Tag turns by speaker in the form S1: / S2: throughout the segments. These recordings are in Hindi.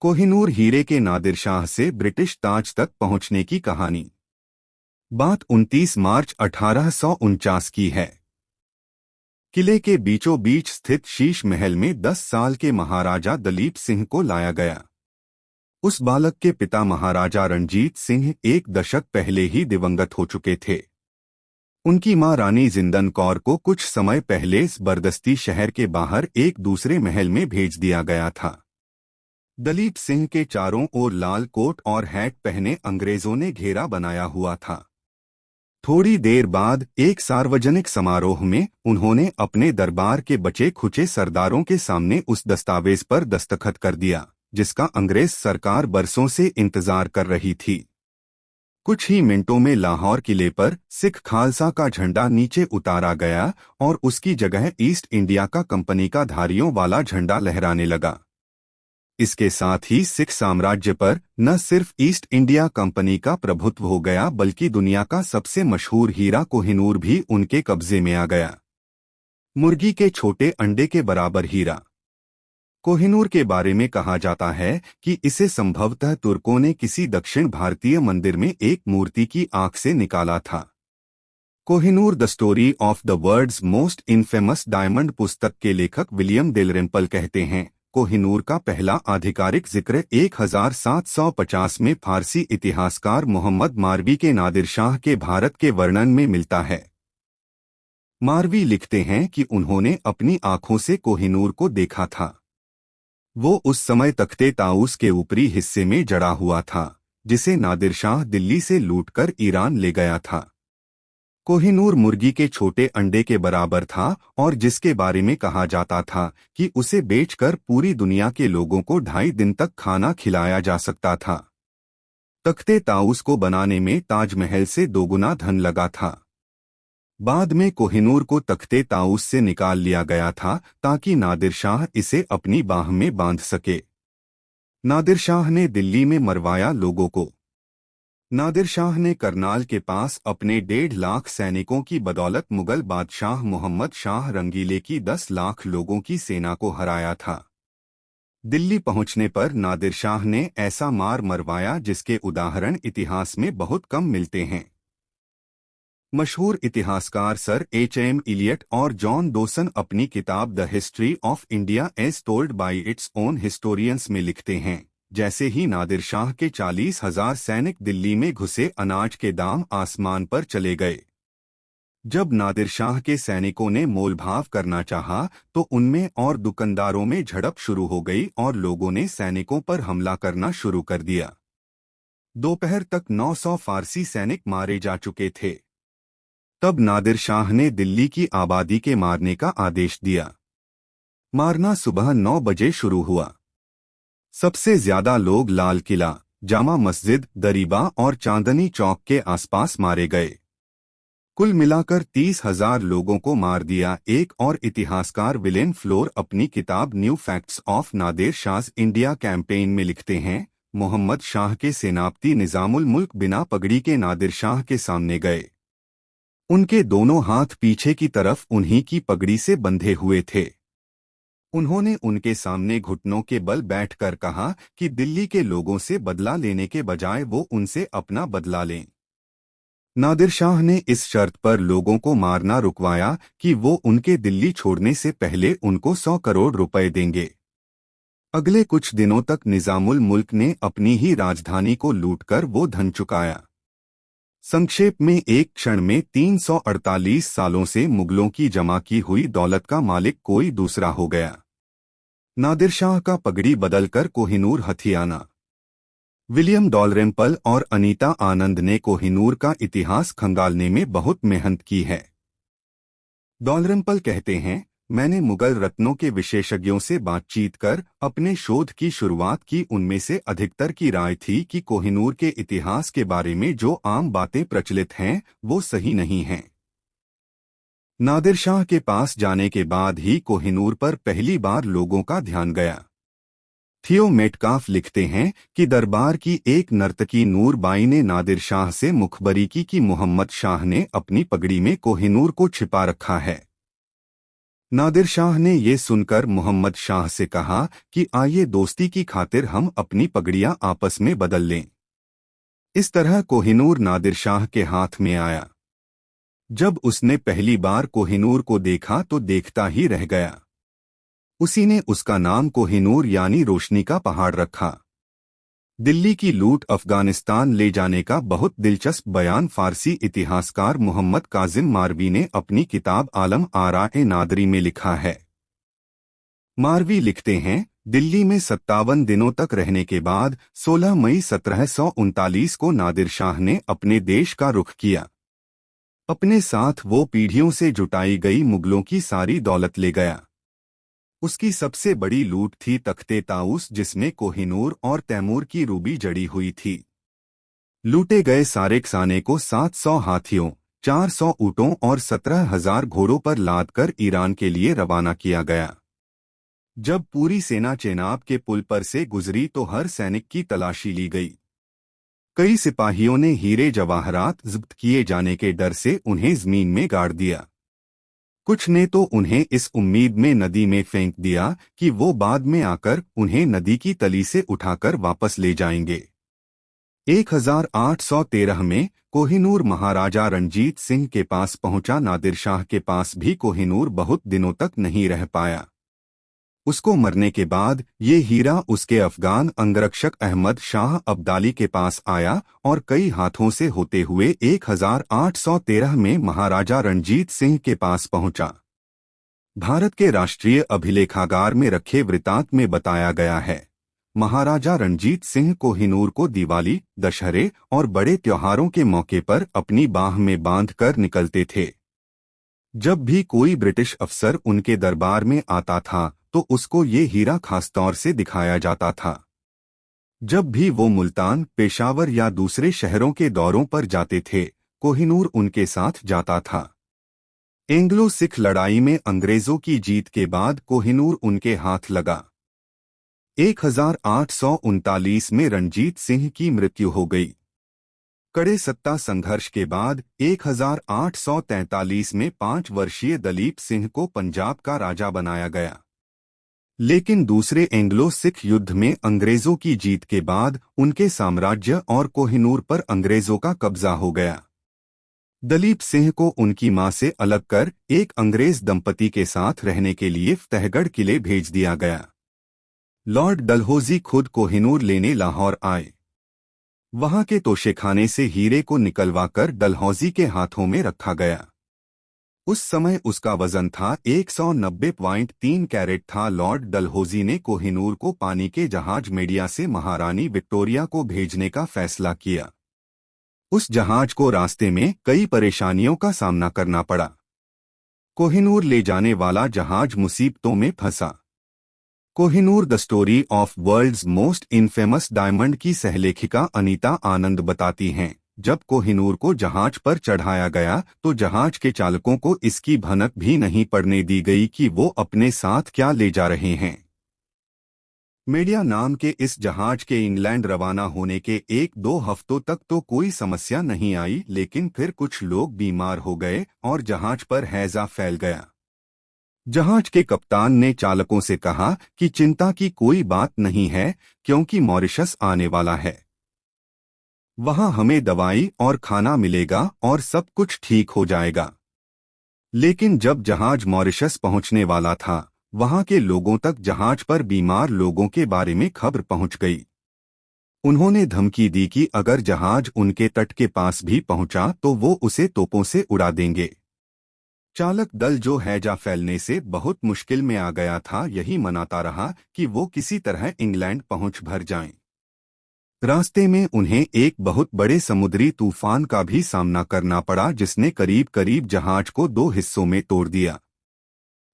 S1: कोहिनूर हीरे के नादिर शाह से ब्रिटिश ताज तक पहुंचने की कहानी। बात 29 मार्च 1849 की है। किले के बीचों बीच स्थित शीश महल में 10 साल के महाराजा दलीप सिंह को लाया गया। उस बालक के पिता महाराजा रणजीत सिंह एक दशक पहले ही दिवंगत हो चुके थे। उनकी मां रानी जिंदन कौर को कुछ समय पहले जबरदस्ती शहर के बाहर एक दूसरे महल में भेज दिया गया था। दलीप सिंह के चारों ओर लाल कोट और हैट पहने अंग्रेजों ने घेरा बनाया हुआ था। थोड़ी देर बाद एक सार्वजनिक समारोह में उन्होंने अपने दरबार के बचे खुचे सरदारों के सामने उस दस्तावेज पर दस्तखत कर दिया जिसका अंग्रेज सरकार बरसों से इंतजार कर रही थी। कुछ ही मिनटों में लाहौर किले पर सिख खालसा का झंडा नीचे उतारा गया और उसकी जगह ईस्ट इंडिया का कंपनी का धारियों वाला झंडा लहराने लगा। इसके साथ ही सिख साम्राज्य पर न सिर्फ ईस्ट इंडिया कंपनी का प्रभुत्व हो गया बल्कि दुनिया का सबसे मशहूर हीरा कोहिनूर भी उनके कब्जे में आ गया। मुर्गी के छोटे अंडे के बराबर हीरा। कोहिनूर के बारे में कहा जाता है कि इसे संभवतः तुर्कों ने किसी दक्षिण भारतीय मंदिर में एक मूर्ति की आंख से निकाला था। Kohinoor the story of the world's most infamous diamond पुस्तक के लेखक विलियम डेलरिम्पल कहते हैं, कोहिनूर का पहला आधिकारिक जिक्र 1750 में फारसी इतिहासकार मोहम्मद मारवी के नादिर शाह के भारत के वर्णन में मिलता है। मारवी लिखते हैं कि उन्होंने अपनी आंखों से कोहिनूर को देखा था। वो उस समय तख्ते ताऊस के ऊपरी हिस्से में जड़ा हुआ था जिसे नादिर शाह दिल्ली से लूटकर ईरान ले गया था। कोहिनूर मुर्गी के छोटे अंडे के बराबर था और जिसके बारे में कहा जाता था कि उसे बेचकर पूरी दुनिया के लोगों को 2.5 दिन तक खाना खिलाया जा सकता था। तख्ते ताऊस को बनाने में ताजमहल से 2 गुना धन लगा था। बाद में कोहिनूर को तख्ते ताऊस से निकाल लिया गया था ताकि नादिर शाह इसे अपनी बाह में बांध सके। नादिर शाह ने दिल्ली में मरवाया लोगों को। नादिर शाह ने करनाल के पास अपने 1.5 लाख सैनिकों की बदौलत मुगल बादशाह मोहम्मद शाह रंगीले की 10 लाख लोगों की सेना को हराया था। दिल्ली पहुंचने पर नादिर शाह ने ऐसा मार मरवाया जिसके उदाहरण इतिहास में बहुत कम मिलते हैं। मशहूर इतिहासकार सर H.M. इलियट और जॉन डोसन अपनी किताब the history of India as told by its own historians में लिखते हैं, जैसे ही नादिर शाह के 40,000 सैनिक दिल्ली में घुसे अनाज के दाम आसमान पर चले गए। जब नादिर शाह के सैनिकों ने मोलभाव करना चाहा तो उनमें और दुकानदारों में झड़प शुरू हो गई और लोगों ने सैनिकों पर हमला करना शुरू कर दिया। दोपहर तक 900 फारसी सैनिक मारे जा चुके थे। तब नादिर शाह ने दिल्ली की आबादी के मारने का आदेश दिया। मारना सुबह 9 बजे शुरू हुआ। सबसे ज्यादा लोग लाल किला, जामा मस्जिद, दरीबा और चांदनी चौक के आसपास मारे गए। कुल मिलाकर 30,000 लोगों को मार दिया। एक और इतिहासकार विलेन फ्लोर अपनी किताब new facts of Nadir Shah's India campaign में लिखते हैं, मोहम्मद शाह के सेनापति निजामुल मुल्क बिना पगड़ी के नादिर शाह के सामने गए। उनके दोनों हाथ पीछे की तरफ उन्हीं की पगड़ी से बंधे हुए थे। उन्होंने उनके सामने घुटनों के बल बैठकर कहा कि दिल्ली के लोगों से बदला लेने के बजाय वो उनसे अपना बदला लें। नादिर शाह ने इस शर्त पर लोगों को मारना रुकवाया कि वो उनके दिल्ली छोड़ने से पहले उनको 100 करोड़ रुपए देंगे। अगले कुछ दिनों तक निजामुल मुल्क ने अपनी ही राजधानी को लूटकर वो धन चुकाया। संक्षेप में एक क्षण में 348 सालों से मुगलों की जमा की हुई दौलत का मालिक कोई दूसरा हो गया। नादिर शाह का पगड़ी बदलकर कोहिनूर हथियाना। विलियम डॉलरेम्पल और अनीता आनंद ने कोहिनूर का इतिहास खंगालने में बहुत मेहनत की है। डॉलरेम्पल कहते हैं, मैंने मुगल रत्नों के विशेषज्ञों से बातचीत कर अपने शोध की शुरुआत की। उनमें से अधिकतर की राय थी कि कोहिनूर के इतिहास के बारे में जो आम बातें प्रचलित हैं वो सही नहीं हैं। नादिर शाह के पास जाने के बाद ही कोहिनूर पर पहली बार लोगों का ध्यान गया। थियो मेटकाफ लिखते हैं कि दरबार की एक नर्तकी नूर बाई ने नादिर शाह से मुखबरी की कि मोहम्मद शाह ने अपनी पगड़ी में कोहिनूर को छिपा रखा है। नादिर शाह ने ये सुनकर मोहम्मद शाह से कहा कि आइए दोस्ती की खातिर हम अपनी पगड़ियां आपस में बदल लें। इस तरह कोहिनूर नादिर शाह के हाथ में आया। जब उसने पहली बार कोहिनूर को देखा तो देखता ही रह गया। उसी ने उसका नाम कोहिनूर यानी रोशनी का पहाड़ रखा। दिल्ली की लूट अफगानिस्तान ले जाने का बहुत दिलचस्प बयान फारसी इतिहासकार मोहम्मद काजिम मारवी ने अपनी किताब आलम आरा-ए नादरी में लिखा है। मारवी लिखते हैं, दिल्ली में 57 दिनों तक रहने के बाद 16 मई 1739 को नादिर शाह ने अपने देश का रुख किया। अपने साथ वो पीढ़ियों से जुटाई गई मुगलों की सारी दौलत ले गया। उसकी सबसे बड़ी लूट थी तख्ते ताऊस, जिसमें कोहिनूर और तैमूर की रूबी जड़ी हुई थी। लूटे गए सारे खजाने को 700 हाथियों, 400 ऊँटों और 17,000 घोड़ों पर लादकर ईरान के लिए रवाना किया गया। जब पूरी सेना चेनाब के पुल पर से गुजरी तो हर सैनिक की तलाशी ली गई। कई सिपाहियों ने हीरे जवाहरात जब्त किए जाने के डर से उन्हें जमीन में गाड़ दिया। कुछ ने तो उन्हें इस उम्मीद में नदी में फेंक दिया कि वो बाद में आकर उन्हें नदी की तली से उठाकर वापस ले जाएंगे। 1813 में कोहिनूर महाराजा रणजीत सिंह के पास पहुंचा। नादिर शाह के पास भी कोहिनूर बहुत दिनों तक नहीं रह पाया। उसको मरने के बाद ये हीरा उसके अफगान अंगरक्षक अहमद शाह अब्दाली के पास आया और कई हाथों से होते हुए 1813 में महाराजा रणजीत सिंह के पास पहुंचा। भारत के राष्ट्रीय अभिलेखागार में रखे वृतांत में बताया गया है, महाराजा रणजीत सिंह कोहिनूर को दिवाली, दशहरे और बड़े त्योहारों के मौके पर अपनी बाह में बांधकर निकलते थे। जब भी कोई ब्रिटिश अफसर उनके दरबार में आता था तो उसको ये हीरा खासतौर से दिखाया जाता था। जब भी वो मुल्तान, पेशावर या दूसरे शहरों के दौरों पर जाते थे, कोहिनूर उनके साथ जाता था। एंग्लो सिख लड़ाई में अंग्रेजों की जीत के बाद कोहिनूर उनके हाथ लगा। 1839 में रणजीत सिंह की मृत्यु हो गई। कड़े सत्ता संघर्ष के बाद 1843 में 5 वर्षीय दलीप सिंह को पंजाब का राजा बनाया गया। लेकिन दूसरे एंग्लो सिख युद्ध में अंग्रेजों की जीत के बाद उनके साम्राज्य और कोहिनूर पर अंग्रेजों का कब्जा हो गया। दलीप सिंह को उनकी मां से अलग कर एक अंग्रेज दंपति के साथ रहने के लिए फतेहगढ़ किले भेज दिया गया। लॉर्ड डलहौजी खुद कोहिनूर लेने लाहौर आए। वहां के तोशेखाने से हीरे को निकलवाकर डलहौजी के हाथों में रखा गया। उस समय उसका वजन था 190.3 कैरेट था। लॉर्ड डलहौजी ने कोहिनूर को पानी के जहाज मेडिया से महारानी विक्टोरिया को भेजने का फैसला किया। उस जहाज को रास्ते में कई परेशानियों का सामना करना पड़ा। कोहिनूर ले जाने वाला जहाज मुसीबतों में फंसा। Kohinoor the story of world's most infamous diamond की सहलेखिका अनीता आनंद बताती हैं, जब कोहिनूर को जहाज पर चढ़ाया गया तो जहाज के चालकों को इसकी भनक भी नहीं पड़ने दी गई कि वो अपने साथ क्या ले जा रहे हैं। मीडिया नाम के इस जहाज के इंग्लैंड रवाना होने के 1-2 हफ्तों तक तो कोई समस्या नहीं आई, लेकिन फिर कुछ लोग बीमार हो गए और जहाज पर हैजा फैल गया। जहाज के कप्तान ने चालकों से कहा कि चिंता की कोई बात नहीं है, क्योंकि मॉरिशस आने वाला है। वहां हमें दवाई और खाना मिलेगा और सब कुछ ठीक हो जाएगा। लेकिन जब जहाज मॉरिशस पहुंचने वाला था, वहां के लोगों तक जहाज पर बीमार लोगों के बारे में खबर पहुंच गई। उन्होंने धमकी दी कि अगर जहाज उनके तट के पास भी पहुंचा तो वो उसे तोपों से उड़ा देंगे। चालक दल, जो हैजा फैलने से बहुत मुश्किल में आ गया था, यही मनाता रहा कि वो किसी तरह इंग्लैंड पहुंच भर जाएं। रास्ते में उन्हें एक बहुत बड़े समुद्री तूफान का भी सामना करना पड़ा, जिसने करीब करीब जहाज को 2 हिस्सों में तोड़ दिया।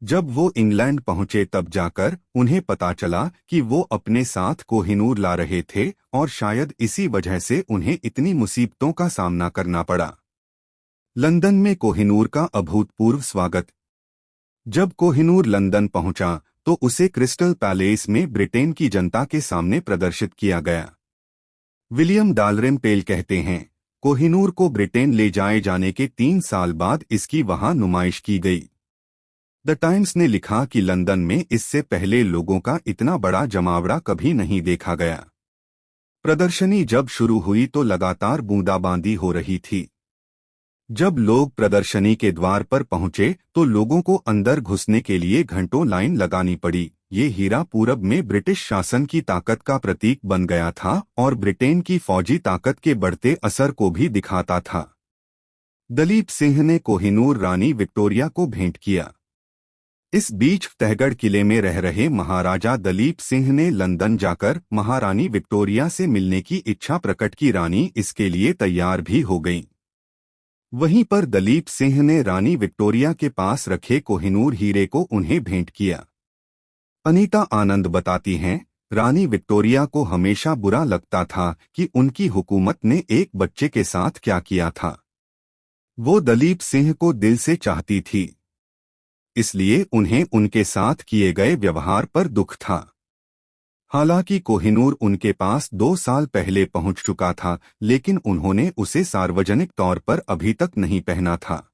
S1: जब वो इंग्लैंड पहुंचे तब जाकर उन्हें पता चला कि वो अपने साथ कोहिनूर ला रहे थे और शायद इसी वजह से उन्हें इतनी मुसीबतों का सामना करना पड़ा। लंदन में कोहिनूर का अभूतपूर्व स्वागत। जब कोहिनूर लंदन पहुंचा तो उसे क्रिस्टल पैलेस में ब्रिटेन की जनता के सामने प्रदर्शित किया गया। विलियम डालरिम्पेल कहते हैं, कोहिनूर को ब्रिटेन ले जाए जाने के 3 साल बाद इसकी वहां नुमाइश की गई। द टाइम्स ने लिखा कि लंदन में इससे पहले लोगों का इतना बड़ा जमावड़ा कभी नहीं देखा गया। प्रदर्शनी जब शुरू हुई तो लगातार बूंदाबांदी हो रही थी। जब लोग प्रदर्शनी के द्वार पर पहुंचे तो लोगों को अंदर घुसने के लिए घंटों लाइन लगानी पड़ी। ये हीरा पूरब में ब्रिटिश शासन की ताकत का प्रतीक बन गया था और ब्रिटेन की फौजी ताकत के बढ़ते असर को भी दिखाता था। दलीप सिंह ने कोहिनूर रानी विक्टोरिया को भेंट किया। इस बीच फतेहगढ़ किले में रह रहे महाराजा दलीप सिंह ने लंदन जाकर महारानी विक्टोरिया से मिलने की इच्छा प्रकट की। रानी इसके लिए तैयार भी हो गईं। वहीं पर दलीप सिंह ने रानी विक्टोरिया के पास रखे कोहिनूर हीरे को उन्हें भेंट किया। अनीता आनंद बताती हैं, रानी विक्टोरिया को हमेशा बुरा लगता था कि उनकी हुकूमत ने एक बच्चे के साथ क्या किया था। वो दलीप सिंह को दिल से चाहती थी, इसलिए उन्हें उनके साथ किए गए व्यवहार पर दुख था। हालांकि कोहिनूर उनके पास 2 साल पहले पहुंच चुका था, लेकिन उन्होंने उसे सार्वजनिक तौर पर अभी तक नहीं पहना था।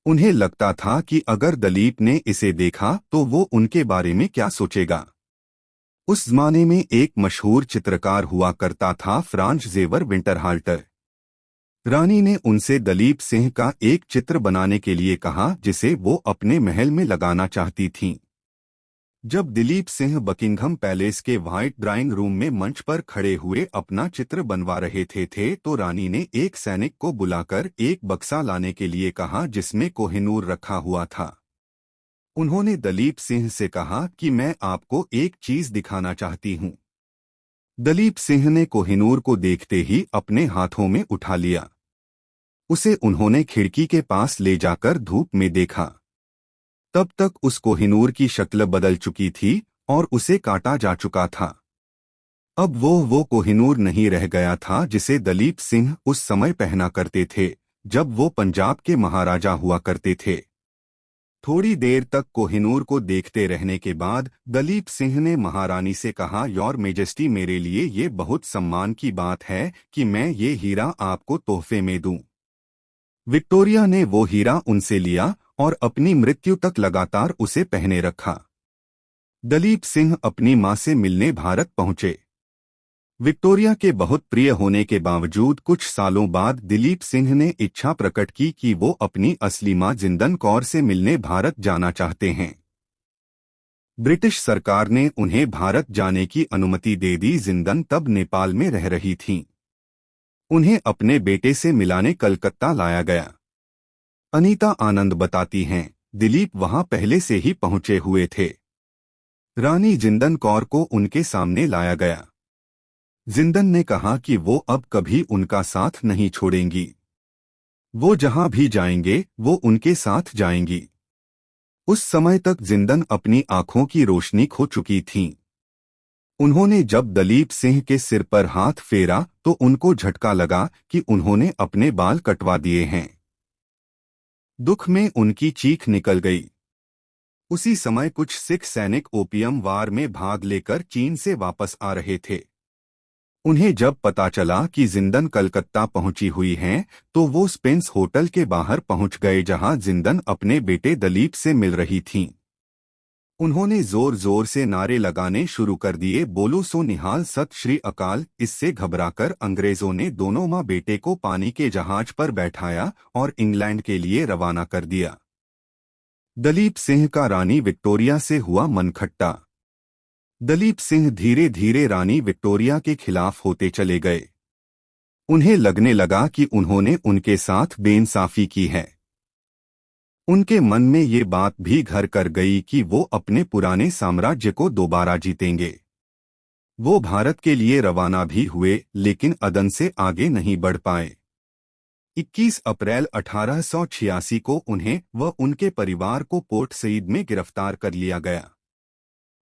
S1: उन्हें लगता था कि अगर दलीप ने इसे देखा तो वो उनके बारे में क्या सोचेगा। उस जमाने में एक मशहूर चित्रकार हुआ करता था, फ्रांज जेवर विंटरहाल्टर। रानी ने उनसे दलीप सिंह का एक चित्र बनाने के लिए कहा जिसे वो अपने महल में लगाना चाहती थीं। जब दिलीप सिंह बकिंघम पैलेस के व्हाइट ड्राइंग रूम में मंच पर खड़े हुए अपना चित्र बनवा रहे थे तो रानी ने एक सैनिक को बुलाकर एक बक्सा लाने के लिए कहा जिसमें कोहिनूर रखा हुआ था। उन्होंने दलीप सिंह से कहा कि मैं आपको एक चीज दिखाना चाहती हूँ। दलीप सिंह ने कोहिनूर को देखते ही अपने हाथों में उठा लिया। उसे उन्होंने खिड़की के पास ले जाकर धूप में देखा। तब तक उस कोहिनूर की शक्ल बदल चुकी थी और उसे काटा जा चुका था। अब वो कोहिनूर नहीं रह गया था जिसे दलीप सिंह उस समय पहना करते थे जब वो पंजाब के महाराजा हुआ करते थे। थोड़ी देर तक कोहिनूर को देखते रहने के बाद दलीप सिंह ने महारानी से कहा, योर मेजेस्टी, मेरे लिए ये बहुत सम्मान की बात है कि मैं ये हीरा आपको तोहफे में दूं। विक्टोरिया ने वो हीरा उनसे लिया और अपनी मृत्यु तक लगातार उसे पहने रखा। दलीप सिंह अपनी मां से मिलने भारत पहुंचे। विक्टोरिया के बहुत प्रिय होने के बावजूद कुछ सालों बाद दिलीप सिंह ने इच्छा प्रकट की कि वो अपनी असली मां जिंदन कौर से मिलने भारत जाना चाहते हैं। ब्रिटिश सरकार ने उन्हें भारत जाने की अनुमति दे दी। जिंदन तब नेपाल में रह रही थीं। उन्हें अपने बेटे से मिलाने कलकत्ता लाया गया। अनीता आनंद बताती हैं, दिलीप वहां पहले से ही पहुंचे हुए थे। रानी जिंदन कौर को उनके सामने लाया गया। जिंदन ने कहा कि वो अब कभी उनका साथ नहीं छोड़ेंगी। वो जहां भी जाएंगे वो उनके साथ जाएंगी। उस समय तक जिंदन अपनी आंखों की रोशनी खो चुकी थीं। उन्होंने जब दलीप सिंह के सिर पर हाथ फेरा तो उनको झटका लगा कि उन्होंने अपने बाल कटवा दिए हैं। दुख में उनकी चीख निकल गई। उसी समय कुछ सिख सैनिक ओपियम वार में भाग लेकर चीन से वापस आ रहे थे। उन्हें जब पता चला कि जिंदन कलकत्ता पहुंची हुई हैं, तो वो स्पेंस होटल के बाहर पहुंच गए जहां जिंदन अपने बेटे दलीप से मिल रही थीं। उन्होंने जोर जोर से नारे लगाने शुरू कर दिए, बोलो सो निहाल, सत श्री अकाल। इससे घबराकर अंग्रेजों ने दोनों मां बेटे को पानी के जहाज पर बैठाया और इंग्लैंड के लिए रवाना कर दिया। दलीप सिंह का रानी विक्टोरिया से हुआ मनखट्टा। दलीप सिंह धीरे धीरे रानी विक्टोरिया के खिलाफ होते चले गए। उन्हें लगने लगा कि उन्होंने उनके साथ बेइंसाफी की है। उनके मन में ये बात भी घर कर गई कि वो अपने पुराने साम्राज्य को दोबारा जीतेंगे। वो भारत के लिए रवाना भी हुए, लेकिन अदन से आगे नहीं बढ़ पाए। 21 अप्रैल 1886 को उन्हें व उनके परिवार को पोर्ट सईद में गिरफ्तार कर लिया गया।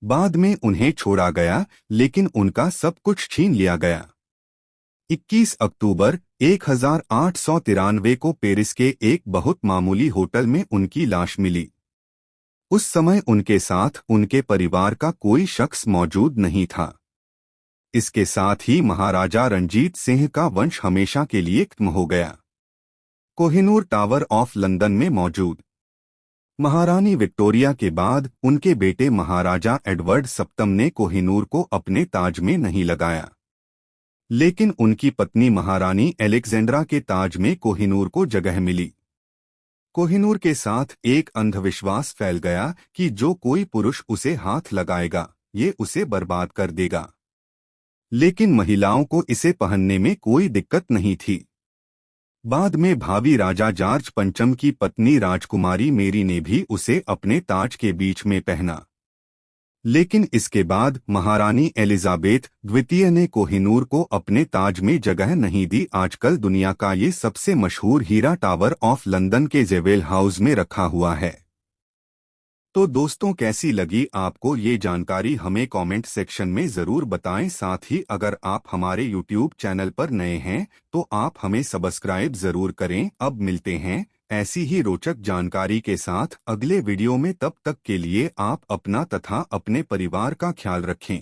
S1: बाद में उन्हें छोड़ा गया, लेकिन उनका सब कुछ छीन लिया गया। 21 अक्टूबर 1893 को पेरिस के एक बहुत मामूली होटल में उनकी लाश मिली। उस समय उनके साथ उनके परिवार का कोई शख्स मौजूद नहीं था। इसके साथ ही महाराजा रणजीत सिंह का वंश हमेशा के लिए खत्म हो गया। कोहिनूर टावर ऑफ लंदन में मौजूद महारानी विक्टोरिया के बाद उनके बेटे महाराजा एडवर्ड सप्तम ने कोहिनूर को अपने ताज में नहीं लगाया, लेकिन उनकी पत्नी महारानी एलेक्जेंड्रा के ताज में कोहिनूर को जगह मिली। कोहिनूर के साथ एक अंधविश्वास फैल गया कि जो कोई पुरुष उसे हाथ लगाएगा ये उसे बर्बाद कर देगा, लेकिन महिलाओं को इसे पहनने में कोई दिक्कत नहीं थी। बाद में भावी राजा जॉर्ज पंचम की पत्नी राजकुमारी मेरी ने भी उसे अपने ताज के बीच में पहना, लेकिन इसके बाद महारानी एलिजाबेथ द्वितीय ने कोहिनूर को अपने ताज में जगह नहीं दी। आजकल दुनिया का ये सबसे मशहूर हीरा टावर ऑफ लंदन के जेवेल हाउस में रखा हुआ है। तो दोस्तों, कैसी लगी आपको ये जानकारी हमें कमेंट सेक्शन में ज़रूर बताएं। साथ ही अगर आप हमारे यूट्यूब चैनल पर नए हैं तो आप हमें सब्सक्राइब ज़रूर करें। अब मिलते हैं ऐसी ही रोचक जानकारी के साथ अगले वीडियो में। तब तक के लिए आप अपना तथा अपने परिवार का ख्याल रखें।